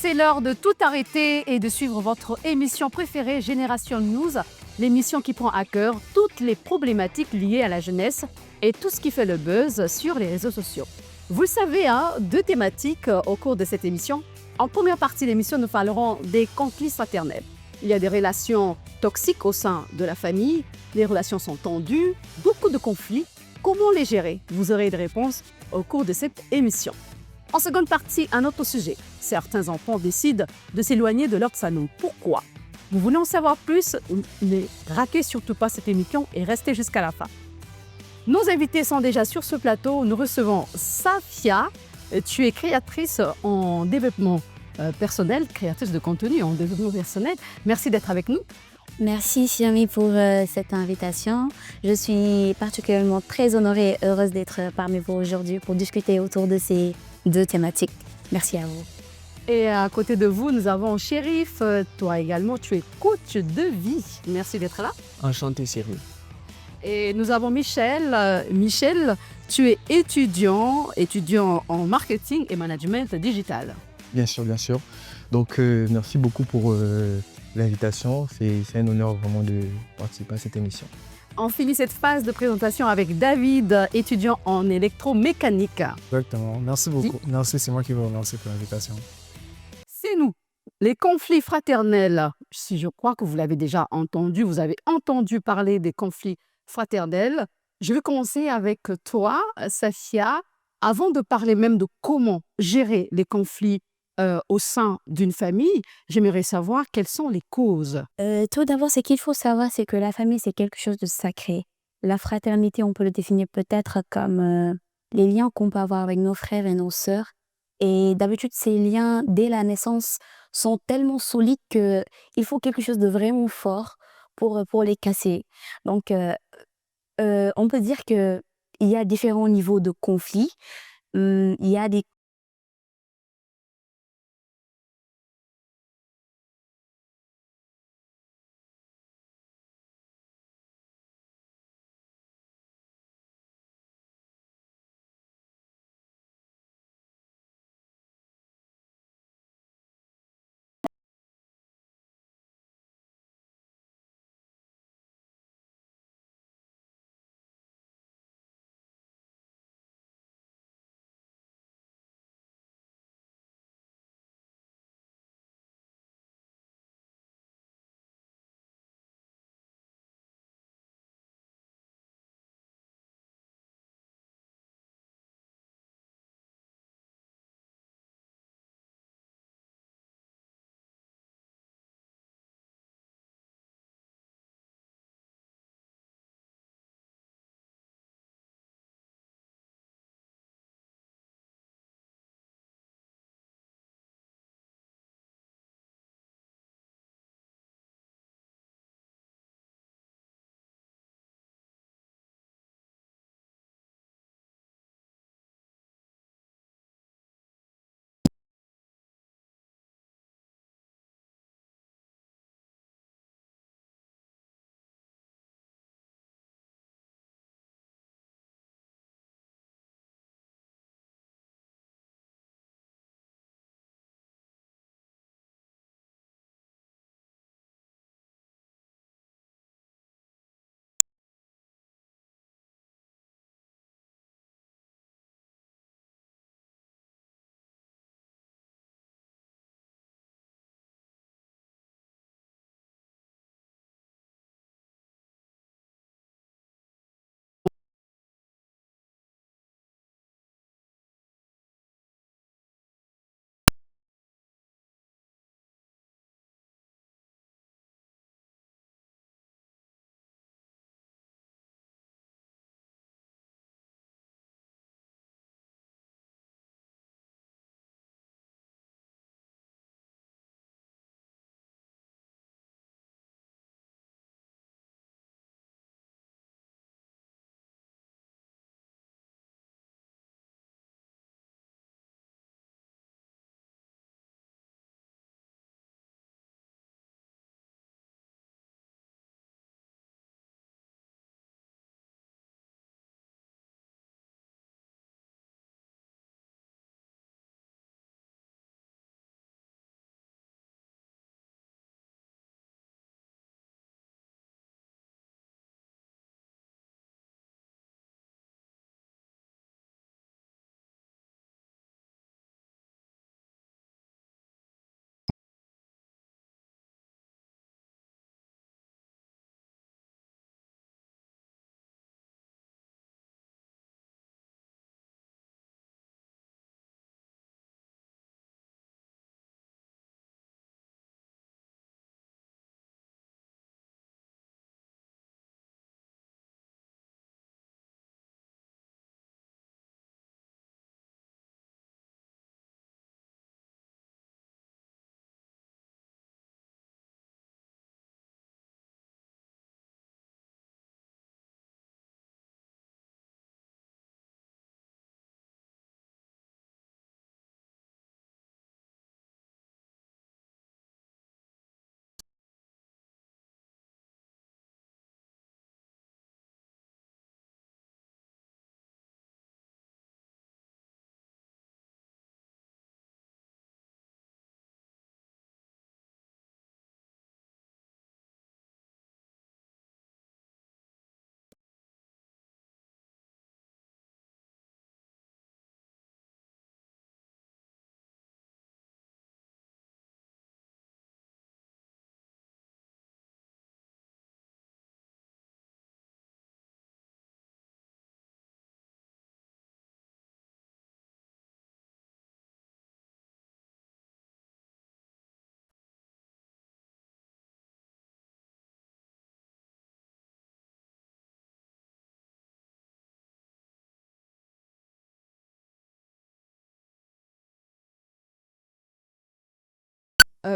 C'est l'heure de tout arrêter et de suivre votre émission préférée Génération News, l'émission qui prend à cœur toutes les problématiques liées à la jeunesse et tout ce qui fait le buzz sur les réseaux sociaux. Vous le savez, deux thématiques au cours de cette émission. En première partie de l'émission, nous parlerons des conflits fraternels. Il y a des relations toxiques au sein de la famille, les relations sont tendues, beaucoup de conflits. Comment les gérer? Vous aurez des réponses au cours de cette émission. En seconde partie, un autre sujet. Certains enfants décident de s'éloigner de leur famille. Pourquoi? Vous voulez en savoir plus? Ne ratez surtout pas cette émission et restez jusqu'à la fin. Nos invités sont déjà sur ce plateau. Nous recevons Safia. Tu es créatrice en développement personnel, créatrice de contenu en développement personnel. Merci d'être avec nous. Merci Siami pour cette invitation. Je suis particulièrement très honorée et heureuse d'être parmi vous aujourd'hui pour discuter autour de ces deux thématiques. Merci à vous. Et à côté de vous, nous avons Chérif. Toi également, tu es coach de vie. Merci d'être là. Enchanté, Cyril. Et nous avons Michel. Michel, tu es étudiant en marketing et management digital. Bien sûr, bien sûr. Donc, merci beaucoup pour l'invitation. C'est un honneur vraiment de participer à cette émission. On finit cette phase de présentation avec David, étudiant en électromécanique. Exactement. Merci beaucoup. Merci, c'est moi qui vous remercie pour l'invitation. C'est nous. Les conflits fraternels, si je crois que vous l'avez déjà entendu, vous avez entendu parler des conflits fraternels. Je vais commencer avec toi, Safia. Avant de parler même de comment gérer les conflits au sein d'une famille, j'aimerais savoir quelles sont les causes. Tout d'abord, ce qu'il faut savoir, c'est que la famille, c'est quelque chose de sacré. La fraternité, on peut le définir peut-être comme les liens qu'on peut avoir avec nos frères et nos sœurs. Et d'habitude, ces liens, dès la naissance, sont tellement solides qu'il faut quelque chose de vraiment fort pour les casser. Donc, on peut dire qu'il y a différents niveaux de conflits. Il y a des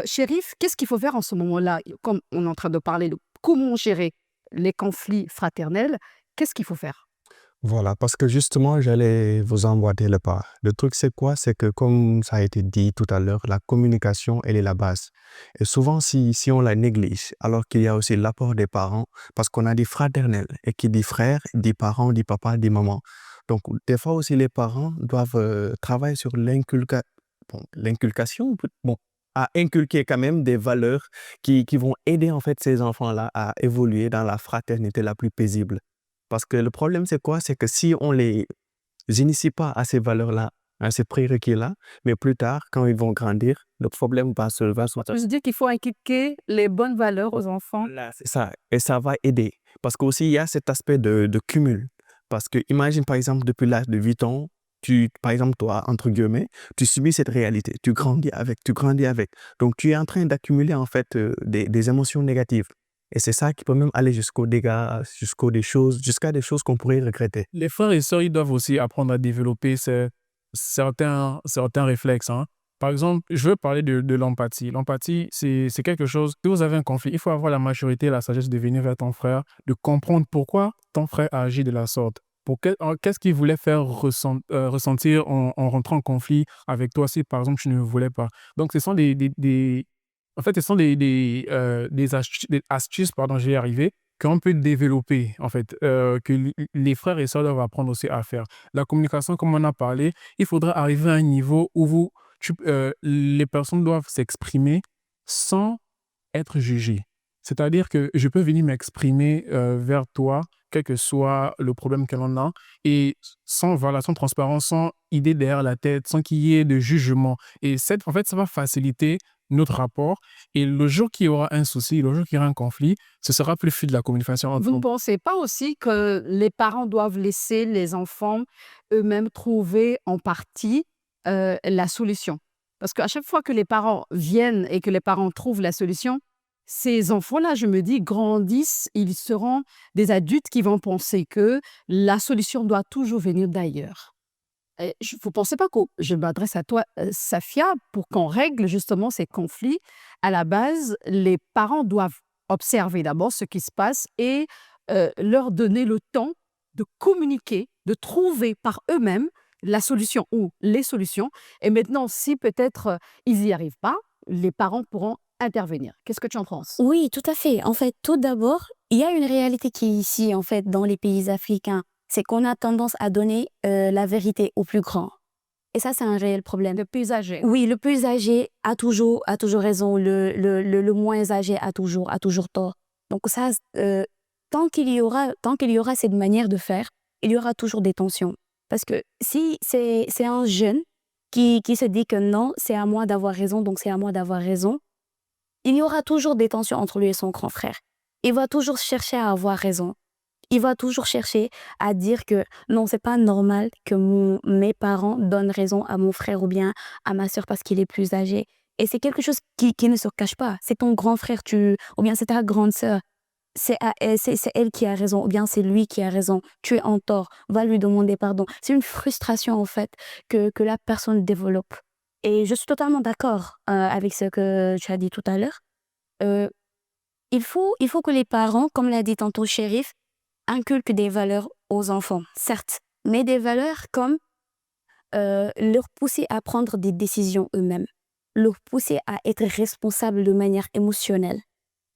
Chérif, qu'est-ce qu'il faut faire en ce moment-là? Comme on est en train de parler de comment gérer les conflits fraternels, qu'est-ce qu'il faut faire? Voilà, parce que justement, j'allais vous emboîter le pas. Le truc, c'est quoi? C'est que, comme ça a été dit tout à l'heure, la communication, elle est la base. Et souvent, si on la néglige, alors qu'il y a aussi l'apport des parents, parce qu'on a dit fraternel, et qui dit frère, dit parent, dit papa, dit maman. Donc, des fois aussi, les parents doivent travailler sur l'inculcation, bon, à inculquer quand même des valeurs qui vont aider en fait ces enfants-là à évoluer dans la fraternité la plus paisible. Parce que le problème, c'est quoi? C'est que si on les initie pas à ces valeurs-là, à ces prérequis-là, mais plus tard, quand ils vont grandir, le problème va se Tu veux dire qu'il faut inculquer les bonnes valeurs aux enfants? Voilà, c'est ça. Et ça va aider. Parce qu'aussi, il y a cet aspect de cumul. Parce que imagine, par exemple, depuis l'âge de 8 ans, par exemple, toi, entre guillemets, tu subis cette réalité. Tu grandis avec, tu grandis avec. Donc, tu es en train d'accumuler, en fait, des émotions négatives. Et c'est ça qui peut même aller jusqu'aux dégâts, jusqu'à des choses qu'on pourrait regretter. Les frères et sœurs, ils doivent aussi apprendre à développer certains réflexes, hein. Par exemple, je veux parler de l'empathie. L'empathie, c'est quelque chose, si vous avez un conflit, il faut avoir la maturité et la sagesse de venir vers ton frère, de comprendre pourquoi ton frère a agi de la sorte. Qu'est-ce qu'il voulait faire ressentir en rentrant en conflit avec toi si, par exemple, tu ne le voulais pas. Donc, ce sont en fait, ce sont des astuces, pardon, j'y ai arrivé, qu'on peut développer, en fait, que les frères et sœurs doivent apprendre aussi à faire. La communication, comme on a parlé, il faudra arriver à un niveau où les personnes doivent s'exprimer sans être jugées. C'est-à-dire que je peux venir m'exprimer vers toi, quel que soit le problème que l'on a, et sans transparence, sans idée derrière la tête, sans qu'il y ait de jugement. Et en fait, ça va faciliter notre rapport. Et le jour qu'il y aura un souci, le jour qu'il y aura un conflit, ce sera plus fluide la communication entre Vous ne nous. pensez pas aussi que les parents doivent laisser les enfants eux-mêmes trouver en partie la solution? Parce qu'à chaque fois que les parents viennent et que les parents trouvent la solution, ces enfants-là, je me dis, grandissent, ils seront des adultes qui vont penser que la solution doit toujours venir d'ailleurs. Vous ne pensez pas que je m'adresse à toi, Safia, pour qu'on règle justement ces conflits, à la base, les parents doivent observer d'abord ce qui se passe et leur donner le temps de communiquer, de trouver par eux-mêmes la solution ou les solutions. Et maintenant, si peut-être ils n'y arrivent pas, les parents pourront intervenir. Qu'est-ce que tu en penses? Oui, tout à fait. En fait, tout d'abord, il y a une réalité qui est ici, en fait, dans les pays africains. C'est qu'on a tendance à donner la vérité aux plus grands. Et ça, c'est un réel problème. Le plus âgé. Oui, le plus âgé a toujours raison. Le moins âgé a toujours tort. Donc ça, tant qu'il y aura cette manière de faire, il y aura toujours des tensions. Parce que si c'est un jeune qui se dit que non, c'est à moi d'avoir raison, donc c'est à moi d'avoir raison, il y aura toujours des tensions entre lui et son grand frère. Il va toujours chercher à avoir raison. Il va toujours chercher à dire que non, c'est pas normal que mes parents donnent raison à mon frère ou bien à ma sœur parce qu'il est plus âgé. Et c'est quelque chose qui ne se cache pas. C'est ton grand frère, ou bien c'est ta grande sœur. C'est elle qui a raison, ou bien c'est lui qui a raison. Tu es en tort. Va lui demander pardon. C'est une frustration, en fait, que la personne développe. Et je suis totalement d'accord avec ce que tu as dit tout à l'heure. Euh, il faut que les parents, comme l'a dit tantôt Chérif, inculquent des valeurs aux enfants, certes, mais des valeurs comme leur pousser à prendre des décisions eux-mêmes, leur pousser à être responsable de manière émotionnelle.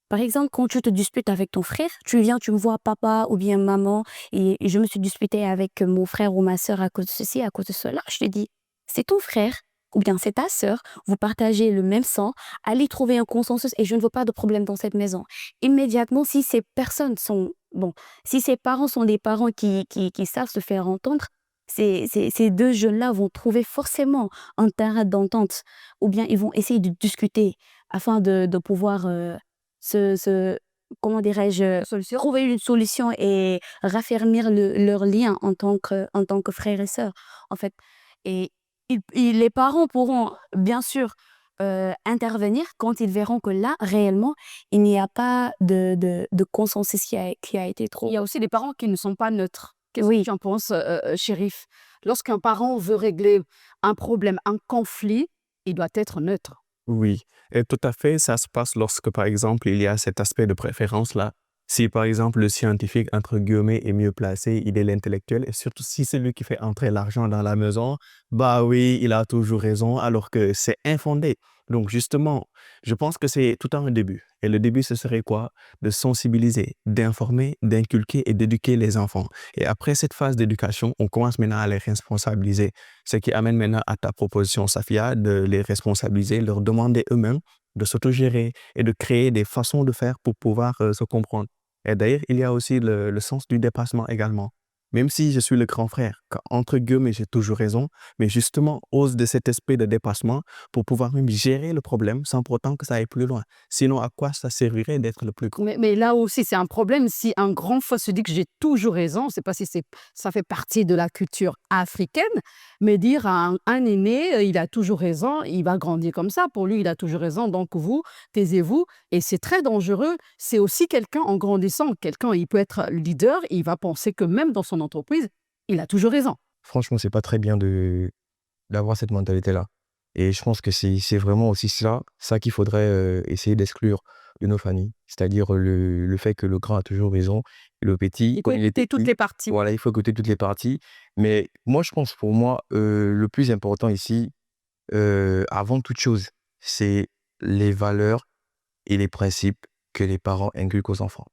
Par exemple, quand tu te disputes avec ton frère, tu me vois papa ou bien maman, et je me suis disputée avec mon frère ou ma sœur à cause de ceci, à cause de cela. Je te dis, c'est ton frère ou bien c'est ta sœur, vous partagez le même sang, allez trouver un consensus et je ne veux pas de problème dans cette maison. Immédiatement, si ces parents sont des parents qui savent se faire entendre, ces deux jeunes-là vont trouver forcément un terrain d'entente ou bien ils vont essayer de discuter afin de pouvoir comment dirais-je, trouver une solution et raffermir leur lien en tant que frères et sœurs, en fait. Et les parents pourront, bien sûr, intervenir quand ils verront que là, réellement, il n'y a pas de consensus qui a été Il trouvé. y a aussi des parents qui ne sont pas neutres. Qu'est-ce que Oui. tu en penses, Chérif? Lorsqu'un parent veut régler un problème, un conflit, il doit être neutre. Oui, et tout à fait, ça se passe lorsque, par exemple, il y a cet aspect de préférence-là. Si, par exemple, le scientifique, entre guillemets, est mieux placé, il est l'intellectuel, et surtout si c'est lui qui fait entrer l'argent dans la maison, bah oui, il a toujours raison, alors que c'est infondé. Donc, justement, je pense que c'est tout un début. Et le début, ce serait quoi? De sensibiliser, d'informer, d'inculquer et d'éduquer les enfants. Et après cette phase d'éducation, on commence maintenant à les responsabiliser. Ce qui amène maintenant à ta proposition, Safia, de les responsabiliser, leur demander eux-mêmes de s'autogérer et de créer des façons de faire pour pouvoir se comprendre. Et d'ailleurs, il y a aussi le sens du dépassement également. Même si je suis le grand frère, entre guillemets, j'ai toujours raison, mais justement, ose de cet esprit de dépassement pour pouvoir même gérer le problème sans pour autant que ça aille plus loin. Sinon, à quoi ça servirait d'être le plus grand? Mais là aussi, c'est un problème si un grand fois se dit que j'ai toujours raison. Je ne sais pas si ça fait partie de la culture africaine, mais dire à un aîné, il a toujours raison, il va grandir comme ça. Pour lui, il a toujours raison, donc vous, taisez-vous. Et c'est très dangereux. C'est aussi quelqu'un, en grandissant, quelqu'un, il peut être leader, il va penser que même dans son entreprise, il a toujours raison. Franchement, c'est pas très bien d'avoir cette mentalité-là. Et je pense que c'est vraiment aussi ça qu'il faudrait essayer d'exclure de nos familles. C'est-à-dire le fait que le grand a toujours raison et le petit, Il faut quand il est écouter toutes petit, les parties. voilà, il faut écouter toutes les parties. Mais moi, je pense pour moi, le plus important ici, avant toute chose, c'est les valeurs et les principes que les parents inculquent aux enfants.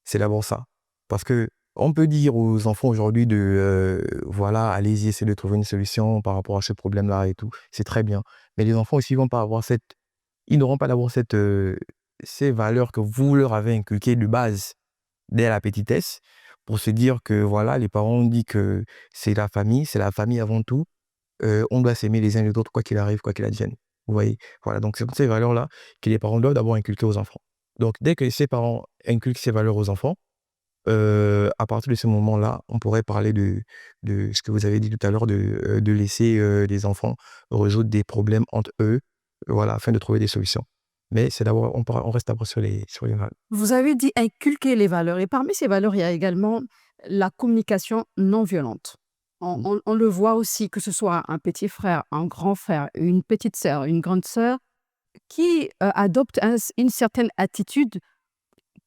C'est d'abord ça. Parce que on peut dire aux enfants aujourd'hui de, voilà, allez-y, essayez de trouver une solution par rapport à ce problème-là et tout. C'est très bien. Mais les enfants aussi vont pas avoir ils n'auront pas d'abord ces valeurs que vous leur avez inculquées de base dès la petitesse pour se dire que voilà, les parents ont dit que c'est la famille avant tout. On doit s'aimer les uns les autres quoi qu'il arrive, quoi qu'il advienne. Vous voyez? Voilà, donc c'est ces valeurs-là que les parents doivent d'abord inculquer aux enfants. Donc dès que ces parents inculquent ces valeurs aux enfants, à partir de ce moment-là, on pourrait parler de ce que vous avez dit tout à l'heure, de laisser les enfants résoudre des problèmes entre eux, voilà, afin de trouver des solutions. Mais c'est d'abord, on reste d'abord sur les valeurs. Vous avez dit inculquer les valeurs et parmi ces valeurs, il y a également la communication non violente. On le voit aussi, que ce soit un petit frère, un grand frère, une petite sœur, une grande sœur, qui adopte une certaine attitude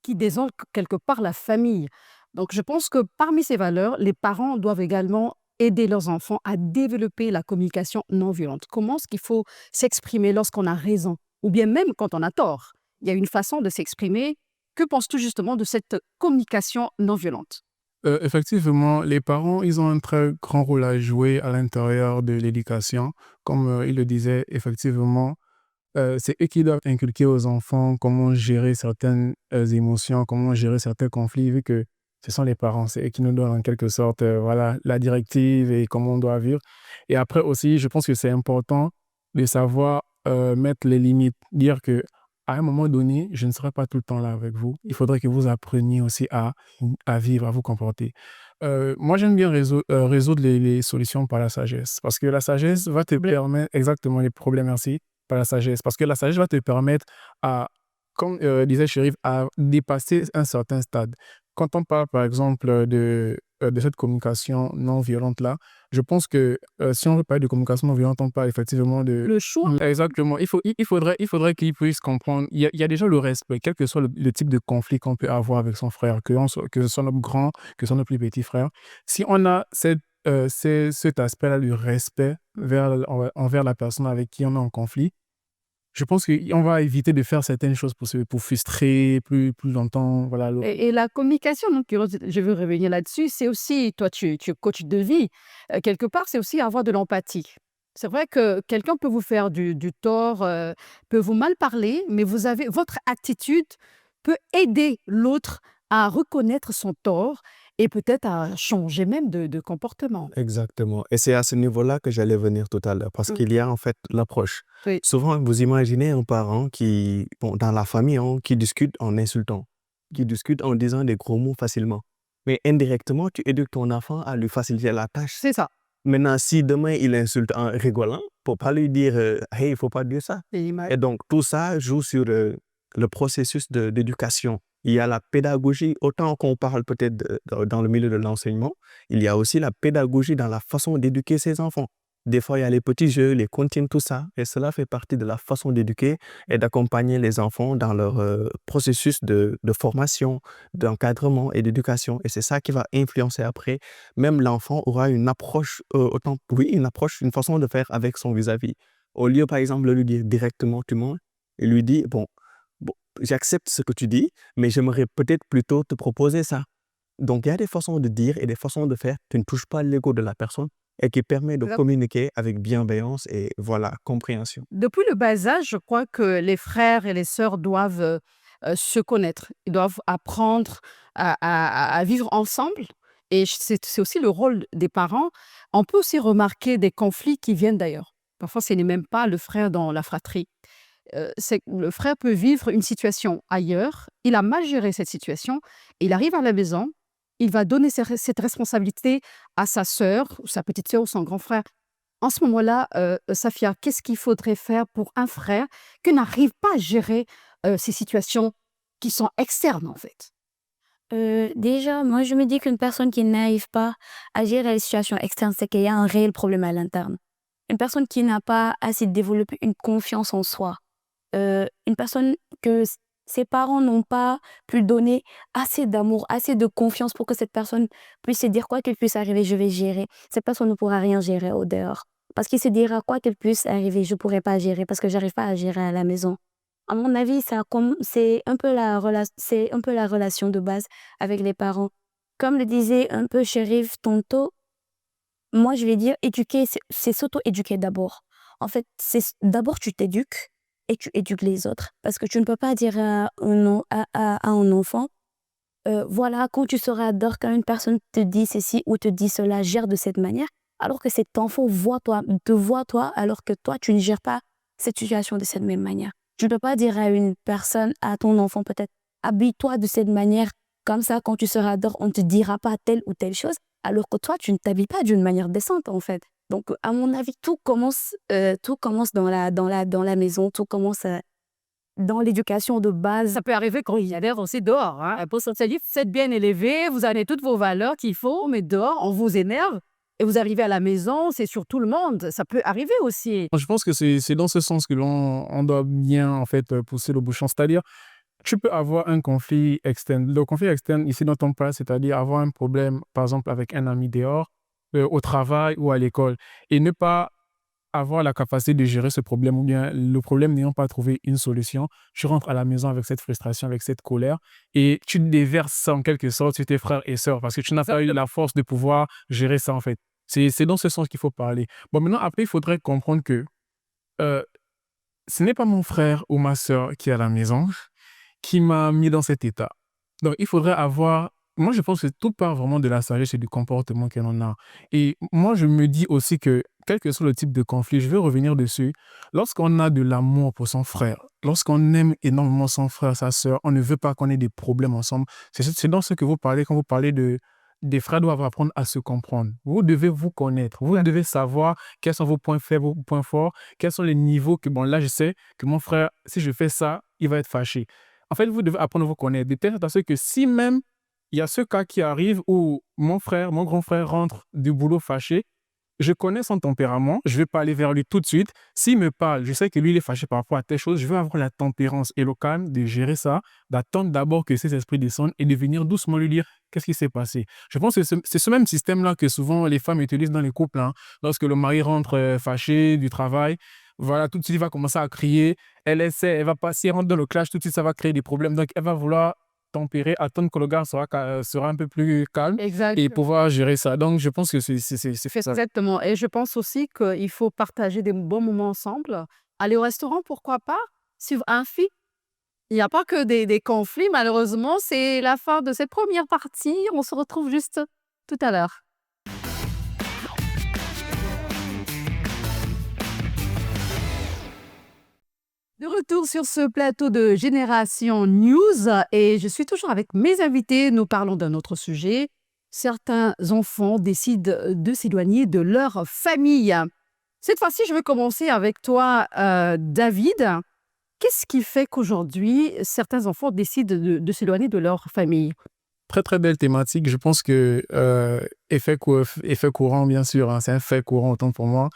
qui désole quelque part la famille. Donc je pense que parmi ces valeurs, les parents doivent également aider leurs enfants à développer la communication non violente. Comment est-ce qu'il faut s'exprimer lorsqu'on a raison ou bien même quand on a tort? Il y a une façon de s'exprimer. Que penses-tu justement de cette communication non violente? Effectivement, les parents, ils ont un très grand rôle à jouer à l'intérieur de l'éducation. Comme il le disait, effectivement, c'est eux qui doivent inculquer aux enfants comment gérer certaines émotions, comment gérer certains conflits, vu que ce sont les parents, c'est eux qui nous donnent en quelque sorte voilà, la directive et comment on doit vivre. Et après aussi, je pense que c'est important de savoir mettre les limites, dire que à un moment donné, je ne serai pas tout le temps là avec vous. Il faudrait que vous appreniez aussi à vivre, à vous comporter. Moi, j'aime bien résoudre les solutions par la sagesse, parce que la sagesse va te permettre, exactement les problèmes, merci, par la sagesse, parce que la sagesse va te permettre à, comme disait Chérif, à dépasser un certain stade. Quand on parle, par exemple, de cette communication non violente-là, je pense que si on veut parler de communication non violente, on parle effectivement de... Le choix. Exactement. Il faudrait qu'il puisse comprendre. Il y a déjà le respect, quel que soit le type de conflit qu'on peut avoir avec son frère, que ce soit notre grand, que ce soit notre plus petit frère. Si on a cet aspect-là du respect envers la personne avec qui on est en conflit, je pense qu'on va éviter de faire certaines choses pour frustrer plus longtemps. Voilà. Et la communication, donc, je veux revenir là-dessus, c'est aussi, toi, tu es coach de vie, quelque part, c'est aussi avoir de l'empathie. C'est vrai que quelqu'un peut vous faire du tort, peut vous mal parler, mais votre attitude peut aider l'autre à reconnaître son tort et peut-être à changer même de comportement. Exactement. Et c'est à ce niveau-là que j'allais venir tout à l'heure, parce Mm. qu'il y a en fait l'approche. Oui. Souvent, vous imaginez un parent dans la famille, qui discute en insultant, qui discute en disant des gros mots facilement. Mais indirectement, tu éduques ton enfant à lui faciliter la tâche. C'est ça. Maintenant, si demain il insulte en rigolant, faut pas lui dire hey, il faut pas dire ça. C'est l'image. Et donc, tout ça joue sur le processus d'éducation. Il y a la pédagogie, autant qu'on parle peut-être dans le milieu de l'enseignement, il y a aussi la pédagogie dans la façon d'éduquer ses enfants. Des fois, il y a les petits jeux, les comptines, tout ça. Et cela fait partie de la façon d'éduquer et d'accompagner les enfants dans leur processus de formation, d'encadrement et d'éducation. Et c'est ça qui va influencer après. Même l'enfant aura une approche, une approche, une façon de faire avec son vis-à-vis. Au lieu, par exemple, de lui dire directement, tu mens, il lui dit, bon, j'accepte ce que tu dis, mais j'aimerais peut-être plutôt te proposer ça. Donc, il y a des façons de dire et des façons de faire qui ne touchent pas l'ego de la personne et qui permet de Exact. communiquer avec bienveillance et voilà, compréhension. Depuis le bas âge, je crois que les frères et les sœurs doivent se connaître. Ils doivent apprendre à vivre ensemble. Et c'est aussi le rôle des parents. On peut aussi remarquer des conflits qui viennent d'ailleurs. Parfois, ce n'est même pas le frère dans la fratrie. Le frère peut vivre une situation ailleurs. Il a mal géré cette situation. Il arrive à la maison. Il va donner cette responsabilité à sa sœur, ou sa petite sœur ou son grand frère. En ce moment-là, Safia, qu'est-ce qu'il faudrait faire pour un frère qui n'arrive pas à gérer ces situations qui sont externes, en fait? Déjà, moi, je me dis qu'une personne qui n'arrive pas à gérer les situations externes, c'est qu'il y a un réel problème à l'interne. Une personne qui n'a pas assez développé une confiance en soi. Une personne que ses parents n'ont pas pu donner assez d'amour, assez de confiance pour que cette personne puisse se dire quoi qu'il puisse arriver, je vais gérer. Cette personne ne pourra rien gérer au dehors. Parce qu'il se dira quoi qu'il puisse arriver, je ne pourrai pas gérer parce que j'arrive pas à gérer à la maison. À mon avis, c'est un peu c'est un peu la relation de base avec les parents. Comme le disait un peu Chérif tantôt, moi je vais dire éduquer, c'est s'auto-éduquer d'abord. En fait, d'abord tu t'éduques et tu éduques les autres. Parce que tu ne peux pas dire à un enfant, voilà, quand tu seras dehors, quand une personne te dit ceci ou te dit cela, gère de cette manière, alors que cet enfant te voit toi, alors que toi, tu ne gères pas cette situation de cette même manière. Tu ne peux pas dire à une personne, à ton enfant peut-être, habille-toi de cette manière, comme ça, quand tu seras dehors, on ne te dira pas telle ou telle chose, alors que toi, tu ne t'habilles pas d'une manière décente, en fait. Donc, à mon avis, tout commence dans la maison, tout commence dans l'éducation de base. Ça peut arriver quand il y a l'air aussi dehors. Hein. Pour se dire, vous êtes bien élevé, vous avez toutes vos valeurs qu'il faut, mais dehors, on vous énerve. Et vous arrivez à la maison, c'est sur tout le monde. Ça peut arriver aussi. Je pense que c'est dans ce sens que on doit bien en fait pousser le bouchon. C'est-à-dire, tu peux avoir un conflit externe. Le conflit externe, ici dont on parle, c'est-à-dire avoir un problème, par exemple, avec un ami dehors, au travail ou à l'école, et ne pas avoir la capacité de gérer ce problème, ou bien le problème n'ayant pas trouvé une solution, tu rentres à la maison avec cette frustration, avec cette colère, et tu déverses ça en quelque sorte sur tes frères et sœurs, parce que tu n'as pas eu la force de pouvoir gérer ça, en fait. C'est dans ce sens qu'il faut parler. Bon, maintenant, après, il faudrait comprendre que euh, ce n'est pas mon frère ou ma sœur qui est à la maison qui m'a mis dans cet état. Donc, il faudrait avoir... Moi, je pense que tout part vraiment de la sagesse et du comportement que l'on a. Et moi, je me dis aussi que, quel que soit le type de conflit, je veux revenir dessus, lorsqu'on a de l'amour pour son frère, lorsqu'on aime énormément son frère, sa sœur, on ne veut pas qu'on ait des problèmes ensemble. C'est dans ce que vous parlez quand vous parlez des frères doivent apprendre à se comprendre. Vous devez vous connaître. Vous devez savoir quels sont vos points faibles, vos points forts, quels sont les niveaux que, bon, là, je sais que mon frère, si je fais ça, il va être fâché. En fait, vous devez apprendre à vous connaître. De telle sorte à ce que si même il y a ce cas qui arrive où mon grand frère rentre du boulot fâché, je connais son tempérament, je vais pas aller vers lui tout de suite. S'il me parle, je sais que lui, il est fâché par rapport à telle chose, je veux avoir la tempérance et le calme de gérer ça, d'attendre d'abord que ces esprits descendent et de venir doucement lui dire qu'est-ce qui s'est passé. Je pense que c'est ce même système-là que souvent les femmes utilisent dans les couples. Hein. Lorsque le mari rentre fâché du travail, voilà, tout de suite, il va commencer à crier. Elle essaie, elle va passer, elle rentre dans le clash, tout de suite, ça va créer des problèmes. Donc, elle va vouloir tempérer, attendre que le gars sera un peu plus calme Exact. et pouvoir gérer ça. Donc, je pense que c'est fait ça. Exactement. Et je pense aussi qu'il faut partager des bons moments ensemble. Aller au restaurant, pourquoi pas? Suivre un film. Il n'y a pas que des conflits, malheureusement. C'est la fin de cette première partie. On se retrouve juste tout à l'heure. De retour sur ce plateau de Génération News et je suis toujours avec mes invités. Nous parlons d'un autre sujet. Certains enfants décident de s'éloigner de leur famille. Cette fois-ci, je vais commencer avec toi, David. Qu'est-ce qui fait qu'aujourd'hui, certains enfants décident de s'éloigner de leur famille? Très, très belle thématique. Je pense que effet courant, bien sûr, hein, c'est un fait courant autant pour moi.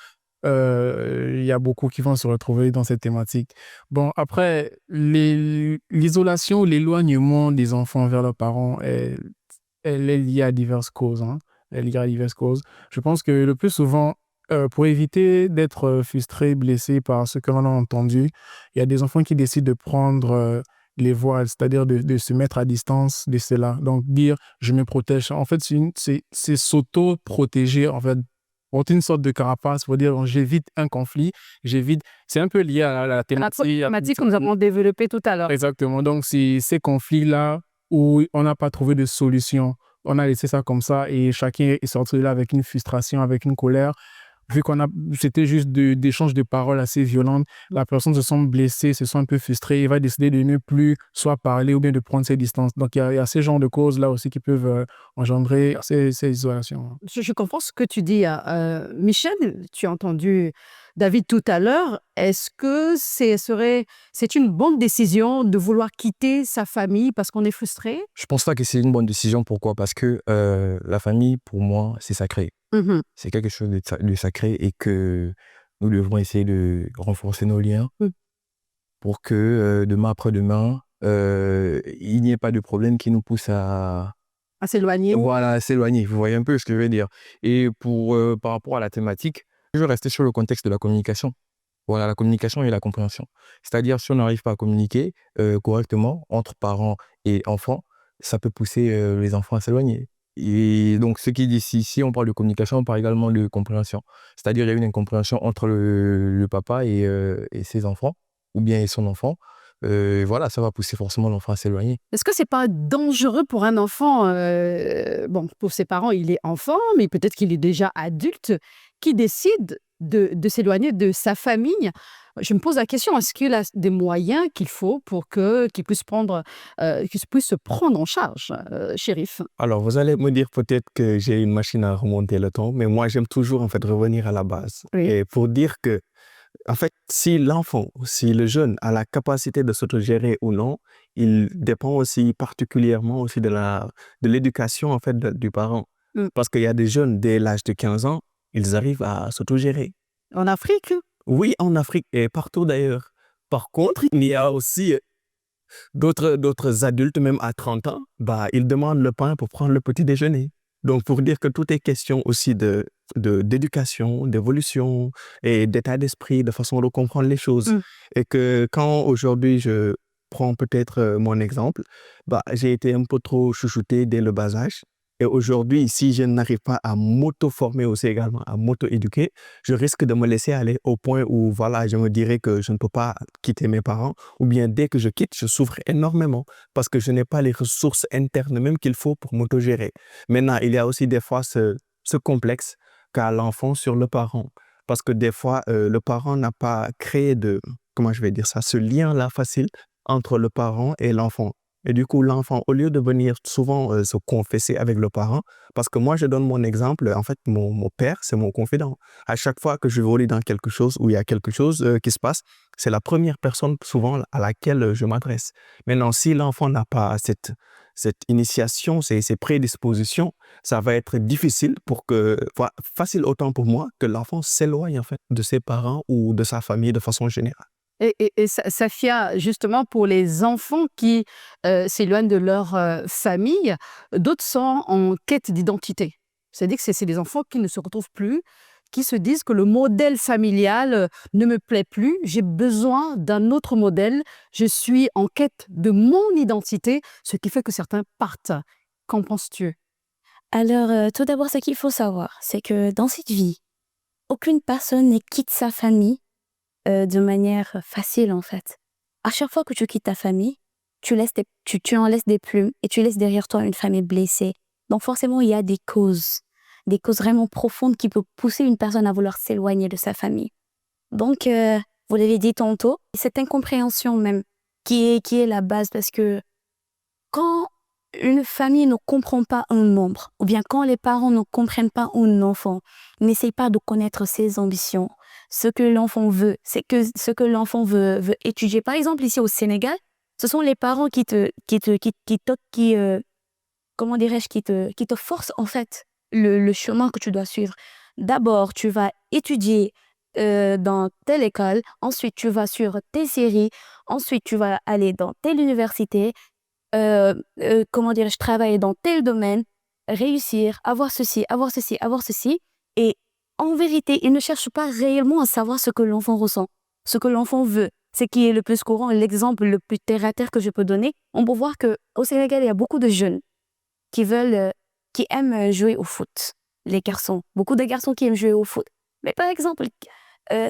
Il y a beaucoup qui vont se retrouver dans cette thématique. Bon, après, l'isolation ou l'éloignement des enfants vers leurs parents, elle est liée à diverses causes, hein. Elle est liée à diverses causes. Je pense que le plus souvent, pour éviter d'être frustré, blessé par ce que l'on a entendu, il y a des enfants qui décident de prendre les voiles, c'est-à-dire de se mettre à distance de cela. Donc, dire je me protège. En fait, c'est s'auto-protéger, en fait. Monter une sorte de carapace pour dire j'évite un conflit, j'évite. C'est un peu lié à la La thématique. thématique que nous avons développée tout à l'heure. Exactement. Donc, c'est ces conflits-là où on n'a pas trouvé de solution. On a laissé ça comme ça et chacun est sorti de là avec une frustration, avec une colère. Vu c'était juste d'échanges de paroles assez violentes, la personne se sent blessée, se sent un peu frustrée et va décider de ne plus soit parler ou bien de prendre ses distances. Donc, il y a ces genres de causes-là aussi qui peuvent engendrer ces isolations. Je comprends ce que tu dis. Michel, tu as entendu David tout à l'heure. Est-ce que c'est une bonne décision de vouloir quitter sa famille parce qu'on est frustré? Je pense pas que c'est une bonne décision. Pourquoi? Parce que la famille, pour moi, c'est sacré. Mhm. C'est quelque chose de sacré et que nous devons essayer de renforcer nos liens Mm. pour que demain après-demain, il n'y ait pas de problème qui nous pousse à À s'éloigner. voilà, s'éloigner. Vous voyez un peu ce que je veux dire. Et par rapport à la thématique, je veux rester sur le contexte de la communication. Voilà, la communication et la compréhension. C'est-à-dire, si on n'arrive pas à communiquer correctement entre parents et enfants, ça peut pousser les enfants à s'éloigner. Et donc, ce qui dit, si on parle de communication, on parle également de compréhension. C'est-à-dire, il y a une incompréhension entre le papa et ses enfants, ou bien et son enfant. Voilà, ça va pousser forcément l'enfant à s'éloigner. Est-ce que c'est pas dangereux pour un enfant, bon, pour ses parents, il est enfant, mais peut-être qu'il est déjà adulte, qui décide de s'éloigner de sa famille? Je me pose la question, est-ce qu'il a des moyens qu'il faut pour qu'il puisse se prendre en charge, shérif? Alors, vous allez me dire peut-être que j'ai une machine à remonter le temps, mais moi, j'aime toujours en fait revenir à la base. Oui. Et pour dire que, en fait, si l'enfant, si le jeune a la capacité de s'autogérer ou non, il dépend aussi particulièrement aussi de l'éducation en fait du parent. Mm. Parce qu'il y a des jeunes dès l'âge de 15 ans, ils arrivent à s'autogérer. En Afrique? Oui, en Afrique et partout d'ailleurs. Par contre, il y a aussi d'autres adultes, même à 30 ans, ils demandent le pain pour prendre le petit déjeuner. Donc, pour dire que tout est question aussi d'éducation, d'évolution et d'état d'esprit, de façon de comprendre les choses. Mm. Et que quand aujourd'hui je prends peut-être mon exemple, j'ai été un peu trop chouchouté dès le bas âge. Et aujourd'hui, si je n'arrive pas à m'auto-former aussi également, à m'auto-éduquer, je risque de me laisser aller au point où, voilà, je me dirais que je ne peux pas quitter mes parents. Ou bien, dès que je quitte, je souffre énormément parce que je n'ai pas les ressources internes même qu'il faut pour m'autogérer. Maintenant, il y a aussi des fois ce complexe qu'a l'enfant sur le parent. Parce que des fois, le parent n'a pas créé comment je vais dire ça, ce lien-là facile entre le parent et l'enfant. Et du coup, l'enfant, au lieu de venir souvent se confesser avec le parent, parce que moi, je donne mon exemple, en fait, mon père, c'est mon confident. À chaque fois que je vais dans quelque chose, où il y a quelque chose qui se passe, c'est la première personne souvent à laquelle je m'adresse. Maintenant, si l'enfant n'a pas cette initiation, ces prédispositions, ça va être difficile facile autant pour moi que l'enfant s'éloigne en fait de ses parents ou de sa famille de façon générale. Et Safia, justement, pour les enfants qui s'éloignent de leur famille, d'autres sont en quête d'identité. C'est-à-dire que c'est des enfants qui ne se retrouvent plus, qui se disent que le modèle familial ne me plaît plus, j'ai besoin d'un autre modèle, je suis en quête de mon identité, ce qui fait que certains partent. Qu'en penses-tu? Alors, tout d'abord, ce qu'il faut savoir, c'est que dans cette vie, aucune personne ne quitte sa famille de manière facile, en fait. À chaque fois que tu quittes ta famille, tu en laisses des plumes et tu laisses derrière toi une famille blessée. Donc forcément, il y a des causes vraiment profondes qui peuvent pousser une personne à vouloir s'éloigner de sa famille. Donc, vous l'avez dit tantôt, cette incompréhension même qui est la base, parce que quand une famille ne comprend pas un membre, ou bien quand les parents ne comprennent pas un enfant, n'essayent pas de connaître ses ambitions, ce que l'enfant veut, ce que l'enfant veut étudier. Par exemple, ici au Sénégal, ce sont les parents qui te forcent en fait le chemin que tu dois suivre. D'abord, tu vas étudier dans telle école, ensuite tu vas sur telle série, ensuite tu vas aller dans telle université, comment dirais-je, travailler dans tel domaine, réussir, avoir ceci, avoir ceci, avoir ceci. Et en vérité, ils ne cherchent pas réellement à savoir ce que l'enfant ressent, ce que l'enfant veut. Ce qui est le plus courant, l'exemple le plus terre à terre que je peux donner, on peut voir qu'au Sénégal, il y a beaucoup de jeunes qui aiment jouer au foot. Les garçons, beaucoup de garçons qui aiment jouer au foot. Mais par exemple,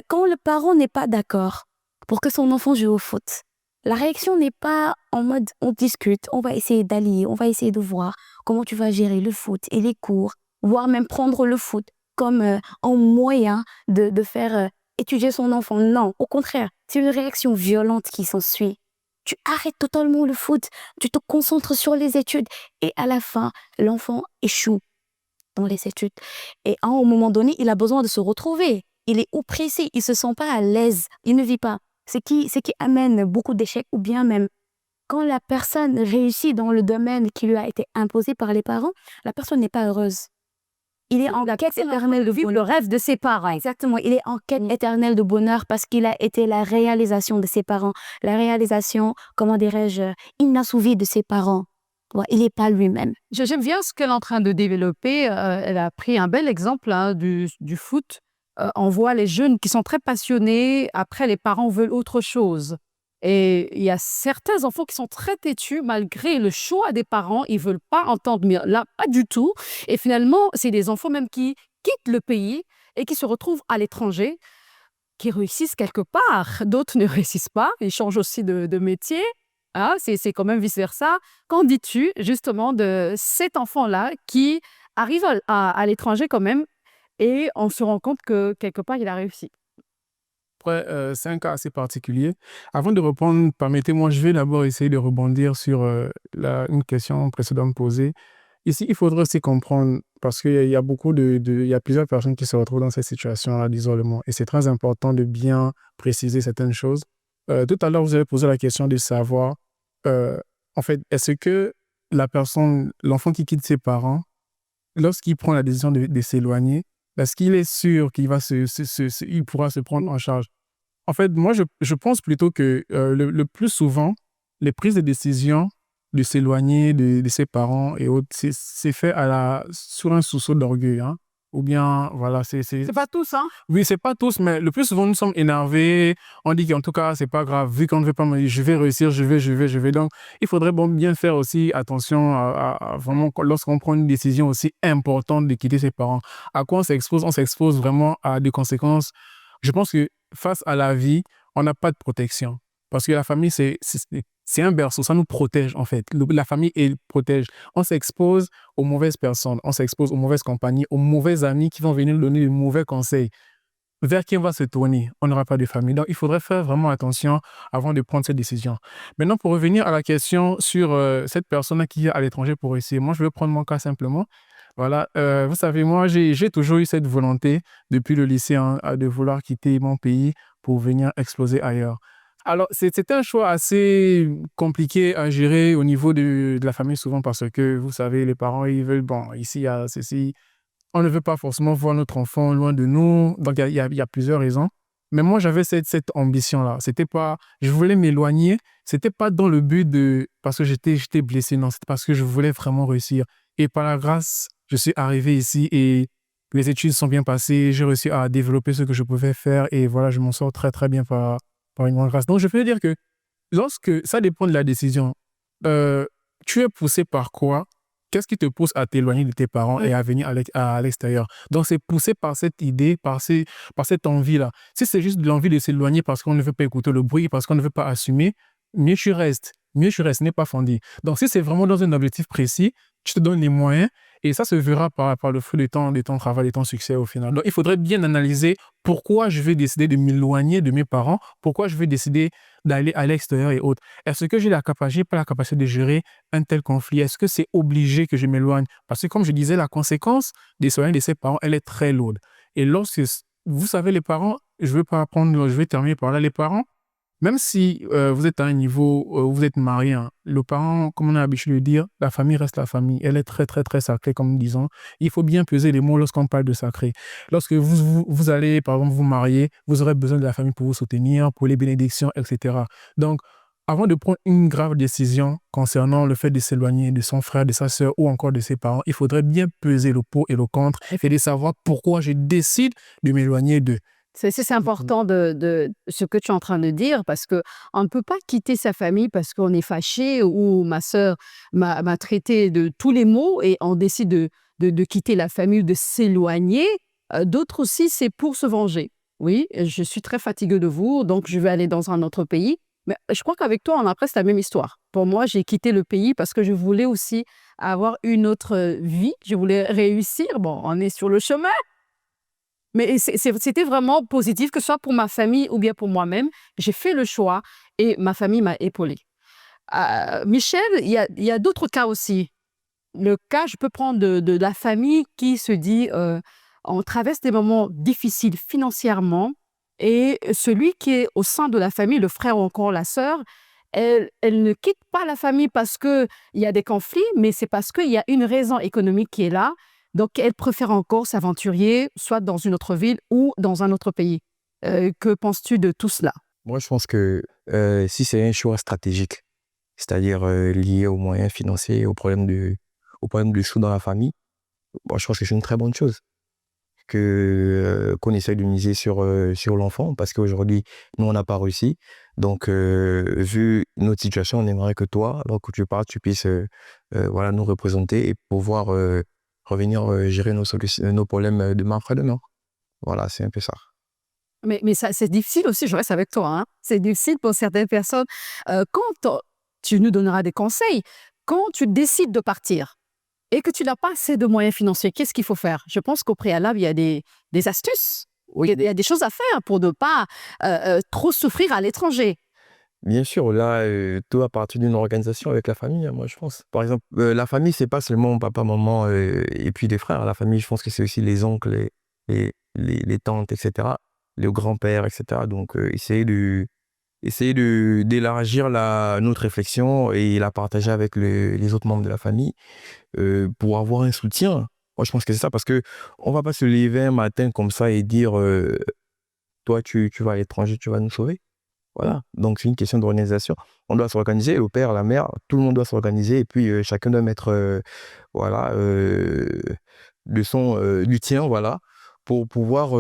quand le parent n'est pas d'accord pour que son enfant joue au foot, la réaction n'est pas en mode on discute, on va essayer d'allier, on va essayer de voir comment tu vas gérer le foot et les cours, voire même prendre le foot comme un moyen de faire étudier son enfant. Non, au contraire, c'est une réaction violente qui s'ensuit. Tu arrêtes totalement le foot, tu te concentres sur les études et à la fin, l'enfant échoue dans les études. Et à un moment donné, il a besoin de se retrouver. Il est oppressé, il se sent pas à l'aise, il ne vit pas. Ce qui amène beaucoup d'échecs ou bien même quand la personne réussit dans le domaine qui lui a été imposé par les parents, la personne n'est pas heureuse. Il est en quête éternelle de Vivre le bonheur. rêve de ses parents. Exactement, il est en quête éternelle de bonheur parce qu'il a été la réalisation de ses parents, la réalisation, comment dirais-je, inassouvie de ses parents. Ouais, il n'est pas lui-même. J'aime bien ce qu'elle est en train de développer. Elle a pris un bel exemple du foot. On voit les jeunes qui sont très passionnés. Après, les parents veulent autre chose. Et il y a certains enfants qui sont très têtus malgré le choix des parents. Ils ne veulent pas entendre, mais là, pas du tout. Et finalement, c'est des enfants même qui quittent le pays et qui se retrouvent à l'étranger, qui réussissent quelque part. D'autres ne réussissent pas. Ils changent aussi de métier. Ah, c'est quand même vice-versa. Qu'en dis-tu justement de cet enfant-là qui arrive à l'étranger quand même et on se rend compte que quelque part, il a réussi? Après, c'est un cas assez particulier. Avant de répondre, permettez-moi, je vais d'abord essayer de rebondir sur une question précédente posée. Ici, il faudrait aussi comprendre, parce qu'il y a il y a plusieurs personnes qui se retrouvent dans cette situation-là d'isolement. Et c'est très important de bien préciser certaines choses. Tout à l'heure, vous avez posé la question de savoir, en fait, est-ce que l'enfant qui quitte ses parents, lorsqu'il prend la décision de s'éloigner, est-ce qu'il est sûr qu'il il pourra se prendre en charge? En fait, moi, je pense plutôt que le plus souvent, les prises de décision de s'éloigner de ses parents et autres, c'est fait sur un soupçon d'orgueil. Hein? Ou bien, voilà, C'est pas tous, hein? Oui, c'est pas tous, mais le plus souvent, nous sommes énervés. On dit qu'en tout cas, c'est pas grave. Vu qu'on ne veut pas, je vais réussir, je vais. Donc, il faudrait bien faire aussi attention à vraiment, lorsqu'on prend une décision aussi importante de quitter ses parents. À quoi on s'expose? On s'expose vraiment à des conséquences. Je pense que face à la vie, on n'a pas de protection. Parce que la famille, c'est un berceau, ça nous protège en fait. La famille, elle protège. On s'expose aux mauvaises personnes, on s'expose aux mauvaises compagnies, aux mauvais amis qui vont venir nous donner de mauvais conseils. Vers qui on va se tourner? On n'aura pas de famille. Donc, il faudrait faire vraiment attention avant de prendre cette décision. Maintenant, pour revenir à la question sur cette personne qui est à l'étranger pour essayer, moi, je vais prendre mon cas simplement. Voilà, vous savez, moi, j'ai toujours eu cette volonté depuis le lycée hein, de vouloir quitter mon pays pour venir exploser ailleurs. Alors, c'était un choix assez compliqué à gérer au niveau de la famille, souvent parce que, vous savez, les parents, ils veulent, bon, ici, il y a ceci. On ne veut pas forcément voir notre enfant loin de nous. Donc, il y a plusieurs raisons. Mais moi, j'avais cette ambition-là. C'était pas, je voulais m'éloigner. C'était pas dans le but parce que j'étais blessé. Non, c'était parce que je voulais vraiment réussir. Et par la grâce, je suis arrivé ici et les études sont bien passées. J'ai réussi à développer ce que je pouvais faire. Et voilà, je m'en sors très, très bien par une grande grâce. Donc, je peux dire que ça dépend de la décision. Tu es poussé par quoi? Qu'est-ce qui te pousse à t'éloigner de tes parents et à venir à l'extérieur? Donc, c'est poussé par cette idée, par cette envie-là. Si c'est juste de l'envie de s'éloigner parce qu'on ne veut pas écouter le bruit, parce qu'on ne veut pas assumer, mieux tu restes, n'est pas fondé. Donc, si c'est vraiment dans un objectif précis, tu te donnes les moyens et ça se verra par le fruit de ton travail, de ton succès au final. Donc, il faudrait bien analyser pourquoi je vais décider de m'éloigner de mes parents, pourquoi je vais décider d'aller à l'extérieur et autres. Est-ce que j'ai pas la capacité de gérer un tel conflit? Est-ce que c'est obligé que je m'éloigne? Parce que comme je disais, la conséquence des s'éloigner de ses parents, elle est très lourde. Et lorsque, vous savez, les parents, je vais terminer par là, les parents, même si vous êtes à un niveau où vous êtes marié, hein, le parent, comme on a l'habitude de dire, la famille reste la famille. Elle est très, très, très sacrée, comme nous disons. Il faut bien peser les mots lorsqu'on parle de sacré. Lorsque vous allez, par exemple, vous marier, vous aurez besoin de la famille pour vous soutenir, pour les bénédictions, etc. Donc, avant de prendre une grave décision concernant le fait de s'éloigner de son frère, de sa sœur ou encore de ses parents, il faudrait bien peser le pour et le contre et de savoir pourquoi je décide de m'éloigner d'eux. C'est important de ce que tu es en train de dire parce qu'on ne peut pas quitter sa famille parce qu'on est fâché ou ma sœur m'a traité de tous les maux et on décide de quitter la famille ou de s'éloigner. D'autres aussi, c'est pour se venger. Oui, je suis très fatiguée de vous, donc je vais aller dans un autre pays. Mais je crois qu'avec toi, on a presque la même histoire. Pour moi, j'ai quitté le pays parce que je voulais aussi avoir une autre vie. Je voulais réussir. Bon, on est sur le chemin. Mais c'était vraiment positif, que ce soit pour ma famille ou bien pour moi-même. J'ai fait le choix et ma famille m'a épaulée. Michel, il y a d'autres cas aussi. Le cas, je peux prendre de la famille qui se dit on traverse des moments difficiles financièrement et celui qui est au sein de la famille, le frère ou encore la sœur, elle ne quitte pas la famille parce qu'il y a des conflits, mais c'est parce qu'il y a une raison économique qui est là. Donc, elle préfère encore s'aventurer, soit dans une autre ville ou dans un autre pays. Que penses-tu de tout cela? Moi, je pense que si c'est un choix stratégique, c'est-à-dire lié aux moyens financiers, au problème de sous dans la famille, bon, je pense que c'est une très bonne chose qu'on essaye de miser sur l'enfant parce qu'aujourd'hui, nous, on n'a pas réussi. Donc, vu notre situation, on aimerait que toi, alors que tu parles, tu puisses voilà, nous représenter et pouvoir revenir gérer nos problèmes demain après-demain. Voilà, c'est un peu ça. Mais ça, c'est difficile aussi, je reste avec toi. Hein. C'est difficile pour certaines personnes. Tu nous donneras des conseils. Quand tu décides de partir et que tu n'as pas assez de moyens financiers, qu'est-ce qu'il faut faire? Je pense qu'au préalable, il y a des astuces. Il y a des choses à faire pour ne pas trop souffrir à l'étranger. Bien sûr, là, tout à partir d'une organisation avec la famille, hein, moi, je pense. Par exemple, la famille, c'est pas seulement papa, maman et puis les frères. La famille, je pense que c'est aussi les oncles, les tantes, etc., les grands-pères, etc. Donc, essayer d'élargir notre réflexion et la partager avec les autres membres de la famille pour avoir un soutien. Moi, je pense que c'est ça, parce que on va pas se lever un matin comme ça et dire toi, tu vas à l'étranger, tu vas nous sauver. Voilà, donc c'est une question d'organisation. On doit s'organiser, le père, la mère, tout le monde doit s'organiser et puis chacun doit mettre voilà, du tien, voilà, pour pouvoir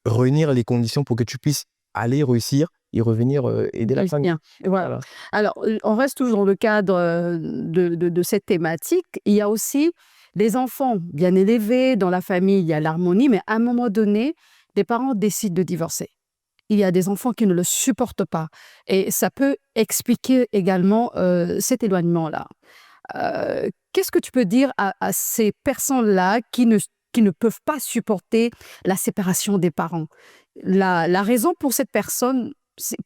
réunir les conditions pour que tu puisses aller réussir et revenir aider la famille. Bien. Et voilà. Voilà. Alors, on reste toujours dans le cadre de cette thématique. Il y a aussi les enfants bien élevés, dans la famille, il y a l'harmonie, mais à un moment donné, les parents décident de divorcer. Il y a des enfants qui ne le supportent pas. Et ça peut expliquer également cet éloignement-là. Qu'est-ce que tu peux dire à ces personnes-là qui ne peuvent pas supporter la séparation des parents? La raison pour cette personne,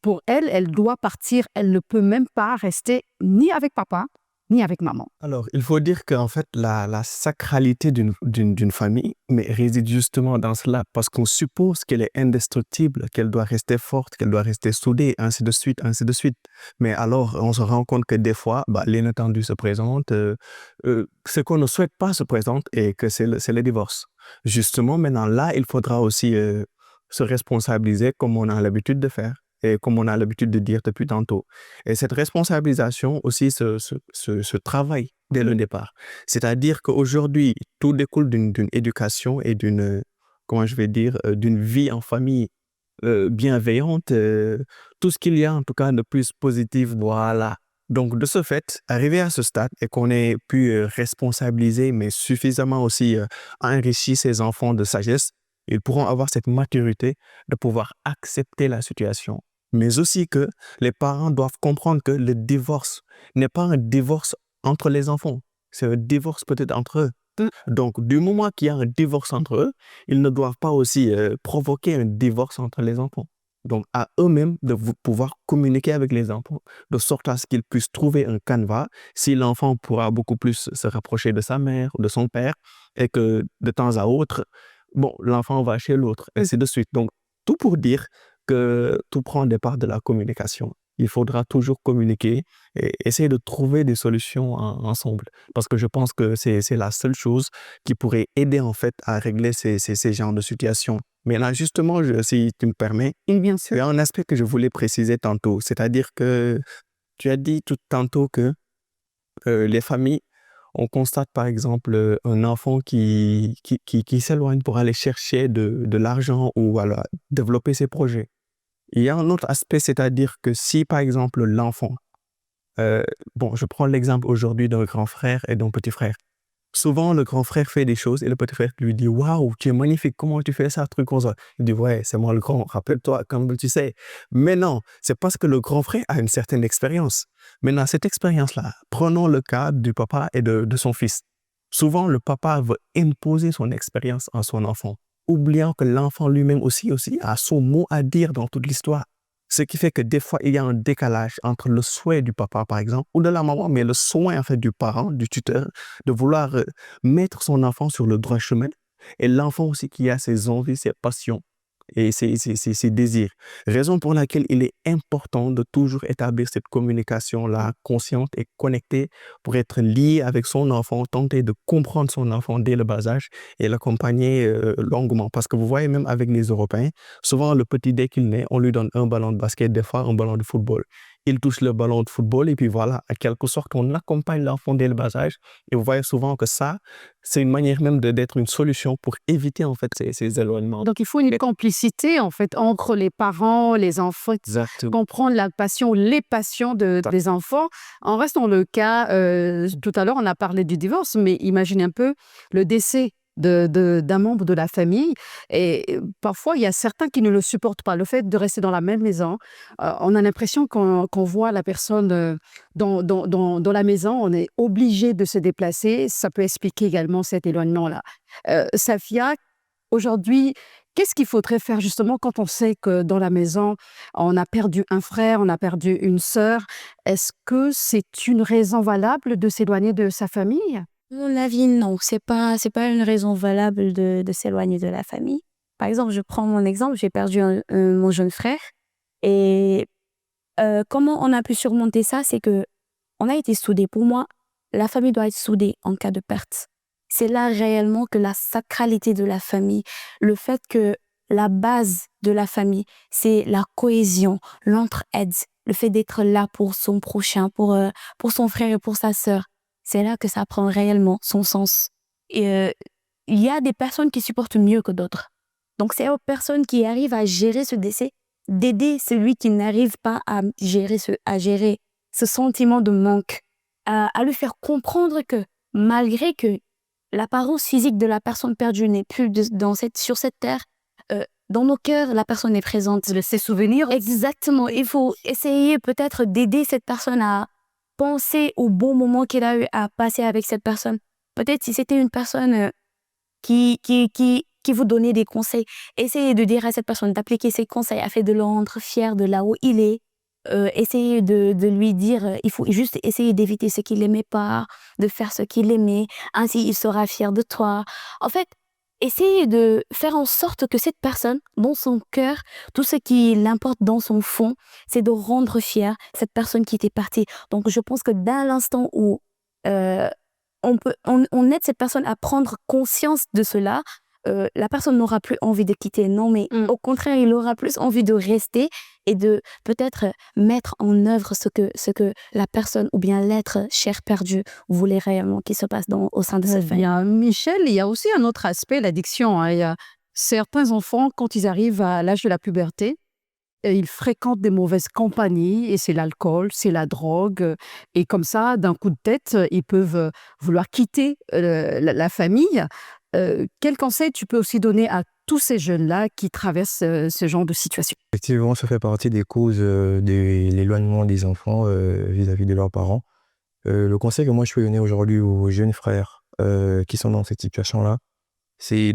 pour elle, elle doit partir. Elle ne peut même pas rester ni avec papa, ni avec maman. Alors, il faut dire qu'en fait, la sacralité d'une famille réside justement dans cela, parce qu'on suppose qu'elle est indestructible, qu'elle doit rester forte, qu'elle doit rester soudée, ainsi de suite, ainsi de suite. Mais alors, on se rend compte que des fois, l'inattendu se présente, ce qu'on ne souhaite pas se présente et que c'est le divorce. Justement, maintenant, là, il faudra aussi se responsabiliser comme on a l'habitude de faire. Et comme on a l'habitude de dire depuis tantôt. Et cette responsabilisation aussi se travaille dès le départ. C'est-à-dire qu'aujourd'hui, tout découle d'une éducation et d'une vie en famille bienveillante, tout ce qu'il y a en tout cas de plus positif, voilà. Donc de ce fait, arriver à ce stade et qu'on ait pu responsabiliser, mais suffisamment aussi enrichir ses enfants de sagesse, ils pourront avoir cette maturité de pouvoir accepter la situation. Mais aussi que les parents doivent comprendre que le divorce n'est pas un divorce entre les enfants. C'est un divorce peut-être entre eux. Donc, du moment qu'il y a un divorce entre eux, ils ne doivent pas aussi provoquer un divorce entre les enfants. Donc, à eux-mêmes de pouvoir communiquer avec les enfants, de sorte à ce qu'ils puissent trouver un canevas, si l'enfant pourra beaucoup plus se rapprocher de sa mère ou de son père, et que de temps à autre, l'enfant va chez l'autre, ainsi de suite. Donc, tout pour dire que tout prend départ de la communication. Il faudra toujours communiquer et essayer de trouver des solutions ensemble. Parce que je pense que c'est la seule chose qui pourrait aider en fait à régler ces genres de situations. Mais là, justement, si tu me permets, Et bien il y sûr. a un aspect que je voulais préciser tantôt. C'est-à-dire que tu as dit tout tantôt que les familles, on constate par exemple un enfant qui s'éloigne pour aller chercher de l'argent ou voilà, développer ses projets. Il y a un autre aspect, c'est-à-dire que si par exemple l'enfant, bon, je prends l'exemple aujourd'hui d'un grand frère et d'un petit frère. Souvent, le grand frère fait des choses et le petit frère lui dit: «Waouh, tu es magnifique, comment tu fais ça, truc comme ça?» Il dit: «Ouais, c'est moi le grand, rappelle-toi, comme tu sais.» Mais non, c'est parce que le grand frère a une certaine expérience. Maintenant, cette expérience-là, prenons le cas du papa et de son fils. Souvent, le papa veut imposer son expérience à son enfant, oubliant que l'enfant lui-même aussi a son mot à dire dans toute l'histoire. Ce qui fait que des fois, il y a un décalage entre le souhait du papa, par exemple, ou de la maman, mais le soin en fait du parent, du tuteur, de vouloir mettre son enfant sur le droit chemin, et l'enfant aussi qui a ses envies, ses passions et ses désirs. Raison pour laquelle il est important de toujours établir cette communication-là consciente et connectée pour être lié avec son enfant, tenter de comprendre son enfant dès le bas âge et l'accompagner longuement. Parce que vous voyez, même avec les Européens, souvent le petit dès qu'il naît, on lui donne un ballon de basket, des fois un ballon de football. Il touche le ballon de football et puis voilà, en quelque sorte, on accompagne l'enfant dès le bas âge. Et vous voyez souvent que ça, c'est une manière même d'être une solution pour éviter en fait ces éloignements. Donc, il faut une complicité, en fait, entre les parents, les enfants, Exactement. comprendre la passion, les passions des enfants. En reste dans le cas, tout à l'heure, on a parlé du divorce, mais imagine un peu le décès d'un membre de la famille. Et parfois, il y a certains qui ne le supportent pas. Le fait de rester dans la même maison, on a l'impression qu'on voit la personne dans la maison, on est obligé de se déplacer. Ça peut expliquer également cet éloignement-là. Safia, aujourd'hui, qu'est-ce qu'il faudrait faire justement quand on sait que dans la maison, on a perdu un frère, on a perdu une sœur? Est-ce que c'est une raison valable de s'éloigner de sa famille? À mon avis, non, c'est pas une raison valable de s'éloigner de la famille. Par exemple, je prends mon exemple, j'ai perdu mon jeune frère et comment on a pu surmonter ça, c'est que on a été soudés. Pour moi, la famille doit être soudée en cas de perte. C'est là réellement que la sacralité de la famille, le fait que la base de la famille, c'est la cohésion, l'entraide, le fait d'être là pour son prochain, pour son frère et pour sa sœur. C'est là que ça prend réellement son sens. Et il y a des personnes qui supportent mieux que d'autres. Donc, c'est aux personnes qui arrivent à gérer ce décès, d'aider celui qui n'arrive pas à gérer ce sentiment de manque, à lui faire comprendre que malgré que l'apparence physique de la personne perdue n'est plus sur cette terre, dans nos cœurs, la personne est présente. Ses souvenirs? Exactement. Il faut essayer peut-être d'aider cette personne à penser au bon moment qu'il a eu à passer avec cette personne. Peut-être si c'était une personne qui vous donnait des conseils, essayez de dire à cette personne d'appliquer ses conseils afin de le rendre fier de là où il est. Essayez de lui dire, il faut juste essayer d'éviter ce qu'il n'aimait pas, de faire ce qu'il aimait, ainsi il sera fier de toi. En fait, essayez de faire en sorte que cette personne, dans son cœur, tout ce qui l'importe dans son fond, c'est de rendre fier cette personne qui était partie. Donc je pense que dès l'instant où on aide cette personne à prendre conscience de cela, la personne n'aura plus envie de quitter. Non, mais au contraire, il aura plus envie de rester et de peut-être mettre en œuvre ce que la personne ou bien l'être cher perdu voulait réellement qu'il se passe au sein de cette famille. Bien, Michel, il y a aussi un autre aspect, l'addiction, hein. Il y a certains enfants, quand ils arrivent à l'âge de la puberté, ils fréquentent des mauvaises compagnies et c'est l'alcool, c'est la drogue. Et comme ça, d'un coup de tête, ils peuvent vouloir quitter la famille. Quel conseil tu peux aussi donner à tous ces jeunes-là qui traversent ce genre de situation? Effectivement, ça fait partie des causes de l'éloignement des enfants vis-à-vis de leurs parents. Le conseil que moi je peux donner aujourd'hui aux jeunes frères qui sont dans cette situation-là, c'est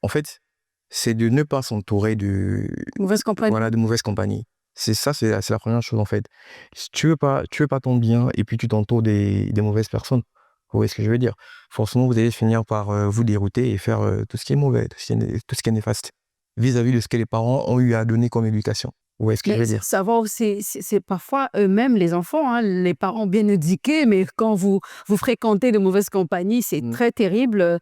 en fait, c'est de ne pas s'entourer de Mauvaise compagnie. de mauvaises compagnies. C'est ça, c'est la première chose en fait. Si tu veux pas ton bien et puis tu t'entoures des mauvaises personnes, vous voyez ce que je veux dire? Forcément, vous allez finir par vous dérouter et faire tout ce qui est mauvais, tout ce qui est néfaste. vis-à-vis de ce que les parents ont eu à donner comme éducation. Vous voyez ce que je veux dire? Savoir aussi, c'est parfois eux-mêmes, les enfants, hein, les parents bien éduqués, mais quand vous fréquentez de mauvaises compagnies, c'est très terrible.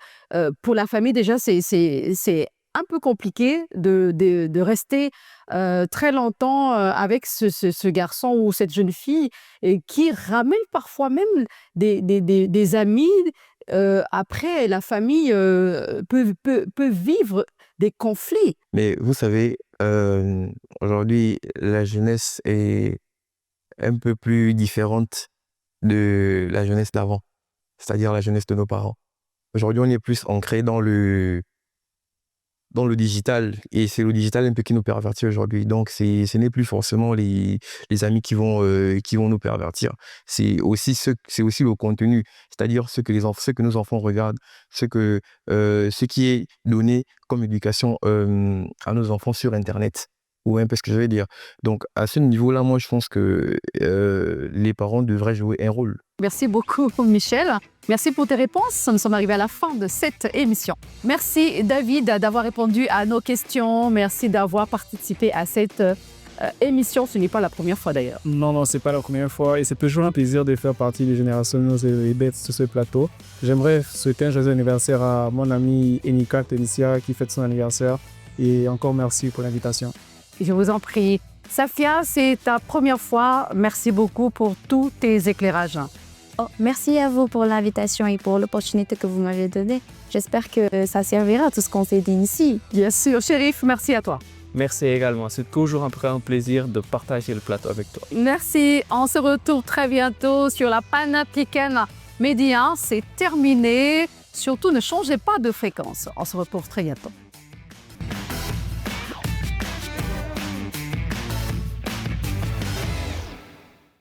Pour la famille, déjà, c'est un peu compliqué de rester très longtemps avec ce garçon ou cette jeune fille et qui ramène parfois même des amis. Après, la famille peut vivre des conflits. Mais vous savez, aujourd'hui, la jeunesse est un peu plus différente de la jeunesse d'avant, c'est-à-dire la jeunesse de nos parents. Aujourd'hui, on est plus ancré dans le digital, et c'est le digital un peu qui nous pervertit aujourd'hui. Donc, ce n'est plus forcément les amis qui vont nous pervertir. C'est aussi le contenu, c'est-à-dire ce que nos enfants regardent, ce qui est donné comme éducation à nos enfants sur Internet. Ou un peu ce que je veux dire. Donc, à ce niveau-là, moi, je pense que les parents devraient jouer un rôle. Merci beaucoup, Michel. Merci pour tes réponses. Nous sommes arrivés à la fin de cette émission. Merci, David, d'avoir répondu à nos questions. Merci d'avoir participé à cette émission. Ce n'est pas la première fois, d'ailleurs. Non, c'est pas la première fois et c'est toujours un plaisir de faire partie des Générations News et d'être sur ce plateau. J'aimerais souhaiter un joyeux anniversaire à mon amie Enika Tenicia qui fête son anniversaire. Et encore merci pour l'invitation. Je vous en prie. Safia, c'est ta première fois. Merci beaucoup pour tous tes éclairages. Oh, merci à vous pour l'invitation et pour l'opportunité que vous m'avez donnée. J'espère que ça servira à tout ce qu'on s'est dit ici. Bien sûr. Chérif, merci à toi. Merci également. C'est toujours un plaisir de partager le plateau avec toi. Merci. On se retrouve très bientôt sur la Panafricaine Média. C'est terminé. Surtout, ne changez pas de fréquence. On se retrouve très bientôt.